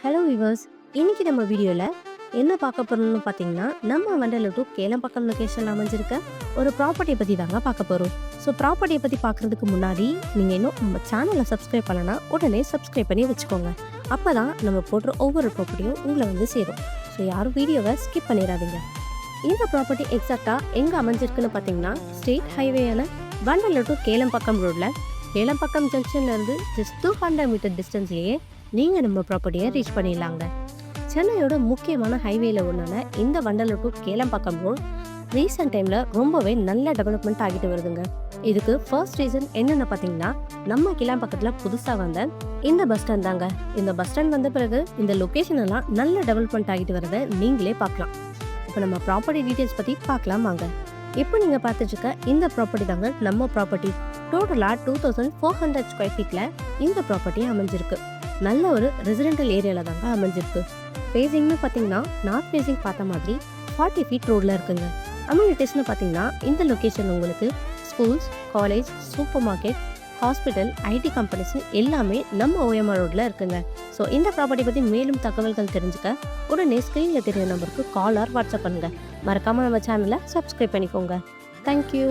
Hello viewers, இன்னைக்கு நம்ம வீடியோவில் என்ன பார்க்க போறோம்னு பார்த்தீங்கன்னா, நம்ம வண்டலூர் டு கேளம்பாக்கம் லொக்கேஷனில் அமைஞ்சிருக்க ஒரு ப்ராப்பர்ட்டியை பற்றி தாங்க பார்க்க போகிறோம். ஸோ ப்ராப்பர்ட்டியை பற்றி பார்க்குறதுக்கு முன்னாடி நீங்கள் இன்னும் நம்ம சேனலை சப்ஸ்கிரைப் பண்ணலன்னா உடனே சப்ஸ்கிரைப் பண்ணி வச்சுக்கோங்க. அப்போ தான் நம்ம போடுற ஒவ்வொரு ப்ராப்பர்ட்டியும் உங்களை வந்து சேரும். ஸோ யாரும் வீடியோவை ஸ்கிப் பண்ணிடாதீங்க. இந்த ப்ராப்பர்ட்டி எக்ஸாக்டாக எங்கே அமைஞ்சிருக்குன்னு பார்த்தீங்கன்னா, ஸ்டேட் ஹைவேயான வண்டலூர் டு கேளம்பாக்கம் ரோடில் கேளம்பாக்கம் ஜங்ஷன்லேருந்து ஜஸ்ட் 200 மீட்டர் டிஸ்டன்ஸ்லேயே நீங்கள் நம்ம ப்ராப்பர்ட்டியை ரீச் பண்ணிடலாங்க. சென்னையோட முக்கியமான ஹைவேல ஒன்றான இந்த Vandalur to Kelambakkam road recent டைமில் ரொம்பவே நல்ல டெவலப்மெண்ட் ஆகிட்டு வருதுங்க. இதுக்கு ஃபர்ஸ்ட் ரீசன் என்னென்னு பார்த்தீங்கன்னா, நம்ம கிளாம்பக்கத்தில் புதுசாக வந்த இந்த பஸ் ஸ்டாண்ட் தாங்க. இந்த பஸ் ஸ்டாண்ட் வந்த பிறகு இந்த லொக்கேஷன் எல்லாம் நல்ல டெவலப்மெண்ட் ஆகிட்டு வரதை நீங்களே பார்க்கலாம். இப்போ நம்ம ப்ராப்பர்ட்டி டீட்டெயில்ஸ் பற்றி பார்க்கலாம் வாங்க. இப்போ நீங்கள் பார்த்துட்டு இருக்க இந்த ப்ராப்பர்ட்டி தாங்க நம்ம ப்ராப்பர்ட்டி. டோட்டலாக 2400 ஸ்கொயர் ஃபீட்டில் இந்த ப்ராப்பர்ட்டி அமைஞ்சிருக்கு. நல்ல ஒரு ரெசிடென்டல் ஏரியாவில் தாங்க அமைஞ்சிருக்கு. ஃபேஸிங்னு பார்த்தீங்கன்னா நார்த் ஃபேஸிங் பார்த்த மாதிரி 40 ஃபீட் ரோடில் இருக்குங்க. அம்யூனிட்டிஸ்னு பார்த்தீங்கன்னா இந்த லொக்கேஷன் உங்களுக்கு schools, college, super market, hospital, IT companies எல்லாமே நம்ம ஓஎம்ஆர் ரோடில் இருக்குங்க. ஸோ இந்த ப்ராப்பர்ட்டி பற்றி மேலும் தகவல்கள் தெரிஞ்சுக்க உடனே ஸ்க்ரீனில் தெரிய நம்பருக்கு கால் ஆர் வாட்ஸ்அப் பண்ணுங்கள். மறக்காமல் நம்ம சேனலை சப்ஸ்கிரைப் பண்ணிக்கோங்க. தேங்க்யூ.